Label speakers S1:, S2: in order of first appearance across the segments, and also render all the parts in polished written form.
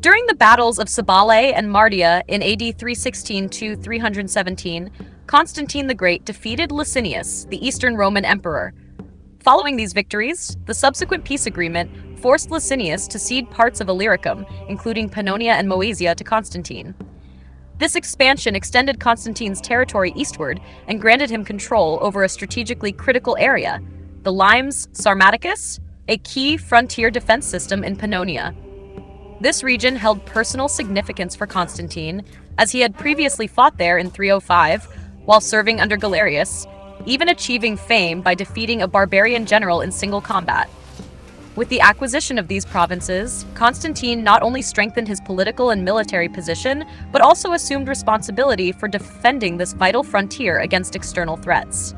S1: During the battles of Cibalae and Mardia in AD 316 to 317, Constantine the Great defeated Licinius, the Eastern Roman Emperor. Following these victories, the subsequent peace agreement forced Licinius to cede parts of Illyricum, including Pannonia and Moesia, to Constantine. This expansion extended Constantine's territory eastward and granted him control over a strategically critical area, the Limes Sarmaticus, a key frontier defense system in Pannonia. This region held personal significance for Constantine, as he had previously fought there in 305 while serving under Galerius, even achieving fame by defeating a barbarian general in single combat. With the acquisition of these provinces, Constantine not only strengthened his political and military position, but also assumed responsibility for defending this vital frontier against external threats.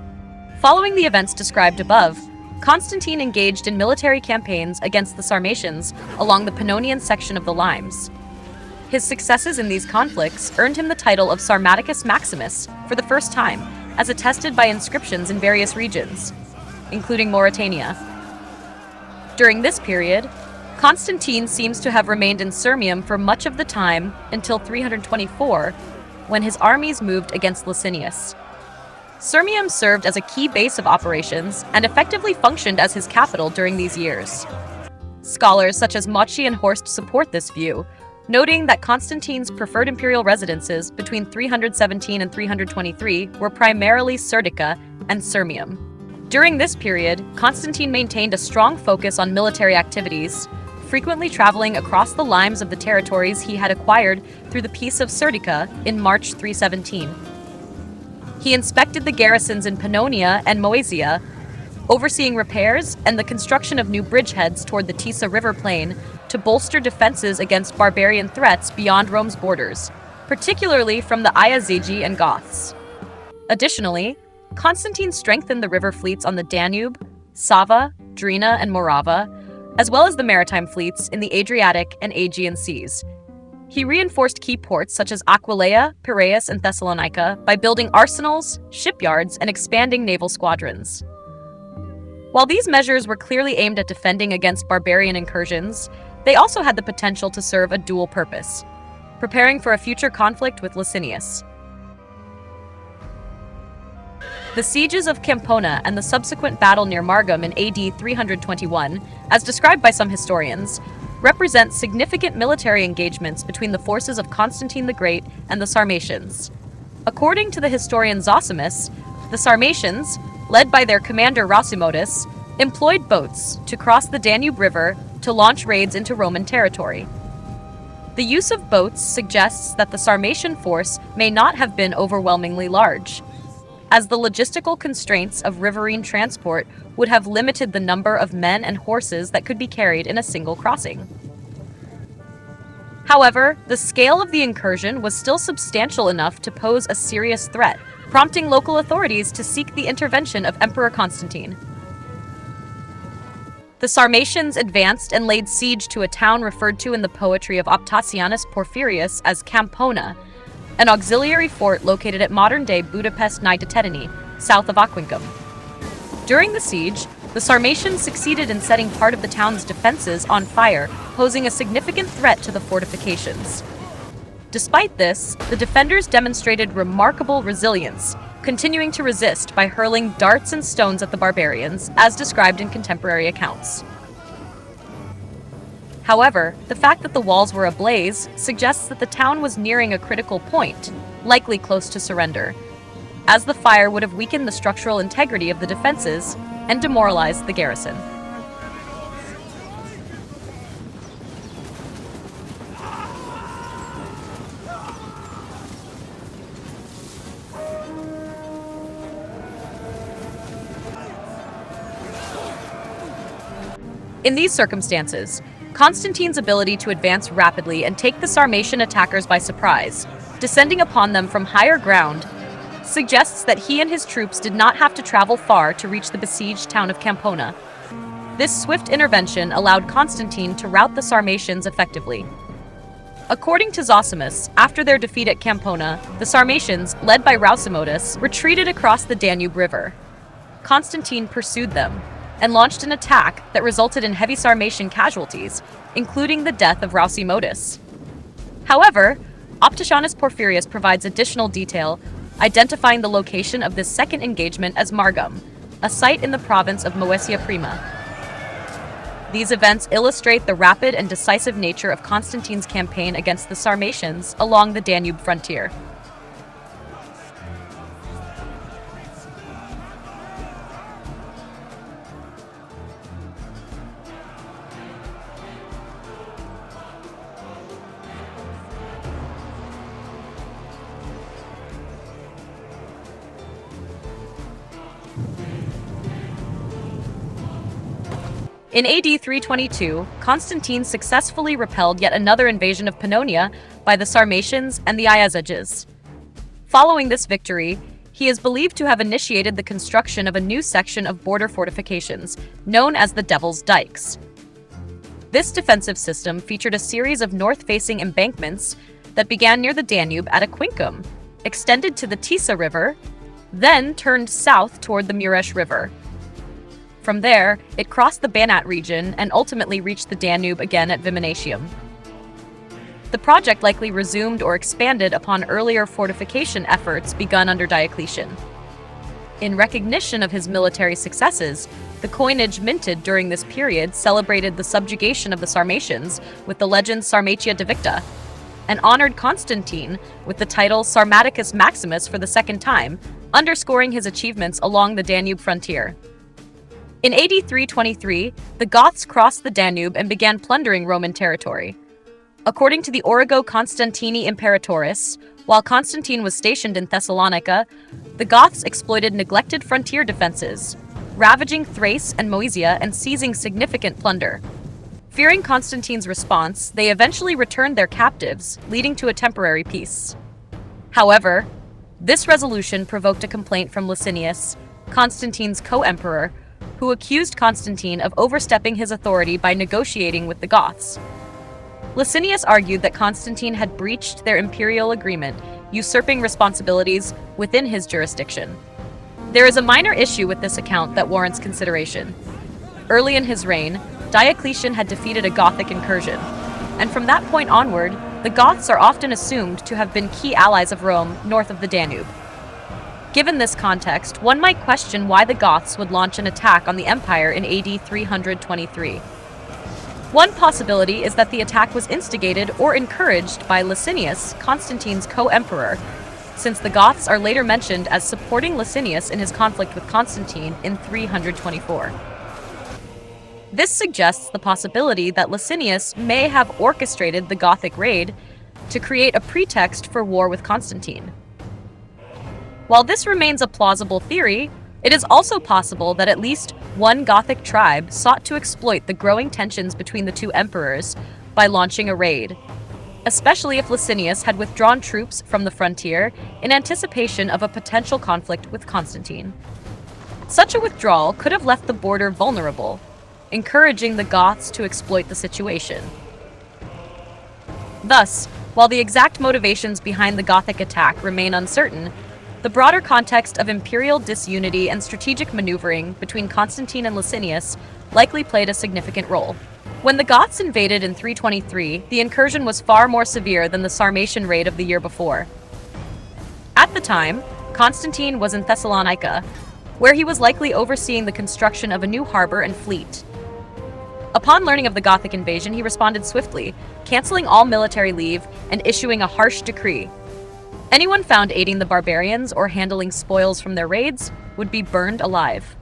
S1: Following the events described above, Constantine engaged in military campaigns against the Sarmatians along the Pannonian section of the Limes. His successes in these conflicts earned him the title of Sarmaticus Maximus for the first time, as attested by inscriptions in various regions, including Mauritania. During this period, Constantine seems to have remained in Sirmium for much of the time until 324, when his armies moved against Licinius. Sirmium served as a key base of operations and effectively functioned as his capital during these years. Scholars such as Mochi and Horst support this view, noting that Constantine's preferred imperial residences between 317 and 323 were primarily Serdica and Sirmium. During this period, Constantine maintained a strong focus on military activities, frequently traveling across the limes of the territories he had acquired through the Peace of Serdica in March 317. He inspected the garrisons in Pannonia and Moesia, overseeing repairs and the construction of new bridgeheads toward the Tisa River plain to bolster defenses against barbarian threats beyond Rome's borders, particularly from the Iazigi and Goths. Additionally, Constantine strengthened the river fleets on the Danube, Sava, Drina, and Morava, as well as the maritime fleets in the Adriatic and Aegean seas. He reinforced key ports such as Aquileia, Piraeus, and Thessalonica by building arsenals, shipyards, and expanding naval squadrons. While these measures were clearly aimed at defending against barbarian incursions, they also had the potential to serve a dual purpose, preparing for a future conflict with Licinius. The sieges of Campona and the subsequent battle near Margum in AD 321, as described by some historians, represent significant military engagements between the forces of Constantine the Great and the Sarmatians. According to the historian Zosimus, the Sarmatians, led by their commander Rausimodus, employed boats to cross the Danube River to launch raids into Roman territory. The use of boats suggests that the Sarmatian force may not have been overwhelmingly large, as the logistical constraints of riverine transport would have limited the number of men and horses that could be carried in a single crossing. However, the scale of the incursion was still substantial enough to pose a serious threat, prompting local authorities to seek the intervention of Emperor Constantine. The Sarmatians advanced and laid siege to a town referred to in the poetry of Optatianus Porphyrius as Campona, an auxiliary fort located at modern-day Budapest Nighteteni, south of Aquincum. During the siege, the Sarmatians succeeded in setting part of the town's defenses on fire, posing a significant threat to the fortifications. Despite this, the defenders demonstrated remarkable resilience, continuing to resist by hurling darts and stones at the barbarians, as described in contemporary accounts. However, the fact that the walls were ablaze suggests that the town was nearing a critical point, likely close to surrender, as the fire would have weakened the structural integrity of the defenses and demoralized the garrison. In these circumstances, Constantine's ability to advance rapidly and take the Sarmatian attackers by surprise, descending upon them from higher ground, suggests that he and his troops did not have to travel far to reach the besieged town of Campona. This swift intervention allowed Constantine to rout the Sarmatians effectively. According to Zosimus, after their defeat at Campona, the Sarmatians, led by Rausimodus, retreated across the Danube River. Constantine pursued them and launched an attack that resulted in heavy Sarmatian casualties, including the death of Rausimodus. However, Opticianus Porphyrius provides additional detail, identifying the location of this second engagement as Margum, a site in the province of Moesia Prima. These events illustrate the rapid and decisive nature of Constantine's campaign against the Sarmatians along the Danube frontier. In AD 322, Constantine successfully repelled yet another invasion of Pannonia by the Sarmatians and the Iazyges. Following this victory, he is believed to have initiated the construction of a new section of border fortifications, known as the Devil's Dikes. This defensive system featured a series of north-facing embankments that began near the Danube at Aquincum, extended to the Tisa River, then turned south toward the Muresh River. From there, it crossed the Banat region and ultimately reached the Danube again at Viminatium. The project likely resumed or expanded upon earlier fortification efforts begun under Diocletian. In recognition of his military successes, the coinage minted during this period celebrated the subjugation of the Sarmatians with the legend Sarmatia Divicta, and honored Constantine with the title Sarmaticus Maximus for the second time, underscoring his achievements along the Danube frontier. In AD 323, the Goths crossed the Danube and began plundering Roman territory. According to the Origo Constantini Imperatoris, while Constantine was stationed in Thessalonica, the Goths exploited neglected frontier defenses, ravaging Thrace and Moesia and seizing significant plunder. Fearing Constantine's response, they eventually returned their captives, leading to a temporary peace. However, this resolution provoked a complaint from Licinius, Constantine's co-emperor, who accused Constantine of overstepping his authority by negotiating with the Goths. Licinius argued that Constantine had breached their imperial agreement, usurping responsibilities within his jurisdiction. There is a minor issue with this account that warrants consideration. Early in his reign, Diocletian had defeated a Gothic incursion, and from that point onward, the Goths are often assumed to have been key allies of Rome north of the Danube. Given this context, one might question why the Goths would launch an attack on the empire in AD 323. One possibility is that the attack was instigated or encouraged by Licinius, Constantine's co-emperor, since the Goths are later mentioned as supporting Licinius in his conflict with Constantine in 324. This suggests the possibility that Licinius may have orchestrated the Gothic raid to create a pretext for war with Constantine. While this remains a plausible theory, it is also possible that at least one Gothic tribe sought to exploit the growing tensions between the two emperors by launching a raid, especially if Licinius had withdrawn troops from the frontier in anticipation of a potential conflict with Constantine. Such a withdrawal could have left the border vulnerable, encouraging the Goths to exploit the situation. Thus, while the exact motivations behind the Gothic attack remain uncertain, the broader context of imperial disunity and strategic maneuvering between Constantine and Licinius likely played a significant role. When the Goths invaded in 323, the incursion was far more severe than the Sarmatian raid of the year before. At the time, Constantine was in Thessalonica, where he was likely overseeing the construction of a new harbor and fleet. Upon learning of the Gothic invasion, he responded swiftly, canceling all military leave and issuing a harsh decree. Anyone found aiding the barbarians or handling spoils from their raids would be burned alive.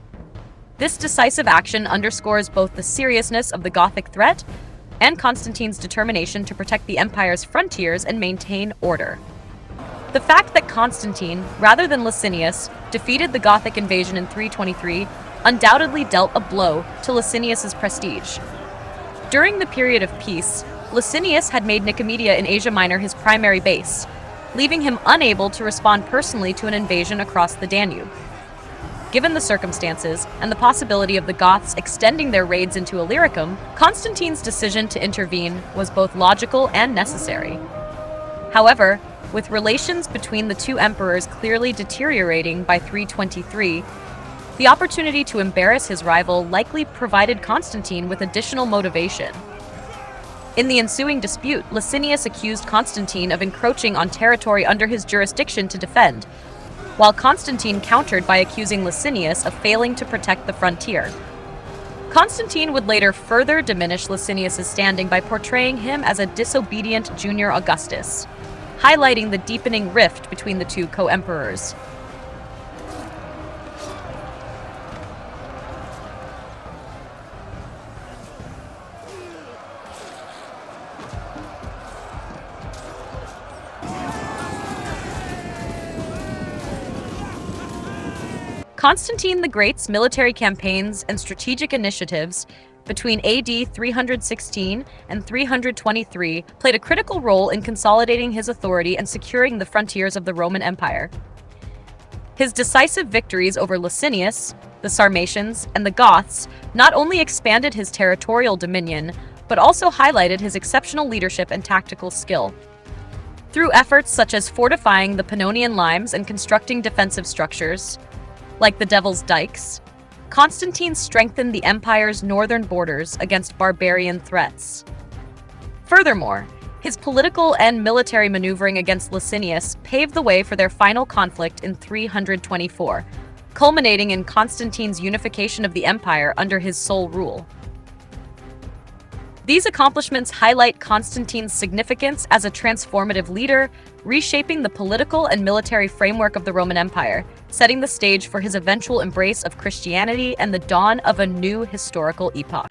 S1: This decisive action underscores both the seriousness of the Gothic threat and Constantine's determination to protect the empire's frontiers and maintain order. The fact that Constantine, rather than Licinius, defeated the Gothic invasion in 323 undoubtedly dealt a blow to Licinius's prestige. During the period of peace, Licinius had made Nicomedia in Asia Minor his primary base, leaving him unable to respond personally to an invasion across the Danube. Given the circumstances and the possibility of the Goths extending their raids into Illyricum, Constantine's decision to intervene was both logical and necessary. However, with relations between the two emperors clearly deteriorating by 323, the opportunity to embarrass his rival likely provided Constantine with additional motivation. In the ensuing dispute, Licinius accused Constantine of encroaching on territory under his jurisdiction to defend, while Constantine countered by accusing Licinius of failing to protect the frontier. Constantine would later further diminish Licinius's standing by portraying him as a disobedient junior Augustus, highlighting the deepening rift between the two co-emperors. Constantine the Great's military campaigns and strategic initiatives between AD 316 and 323 played a critical role in consolidating his authority and securing the frontiers of the Roman Empire. His decisive victories over Licinius, the Sarmatians, and the Goths not only expanded his territorial dominion, but also highlighted his exceptional leadership and tactical skill. Through efforts such as fortifying the Pannonian limes and constructing defensive structures, like the Devil's Dikes, Constantine strengthened the empire's northern borders against barbarian threats. Furthermore, his political and military maneuvering against Licinius paved the way for their final conflict in 324, culminating in Constantine's unification of the empire under his sole rule. These accomplishments highlight Constantine's significance as a transformative leader, reshaping the political and military framework of the Roman Empire, setting the stage for his eventual embrace of Christianity and the dawn of a new historical epoch.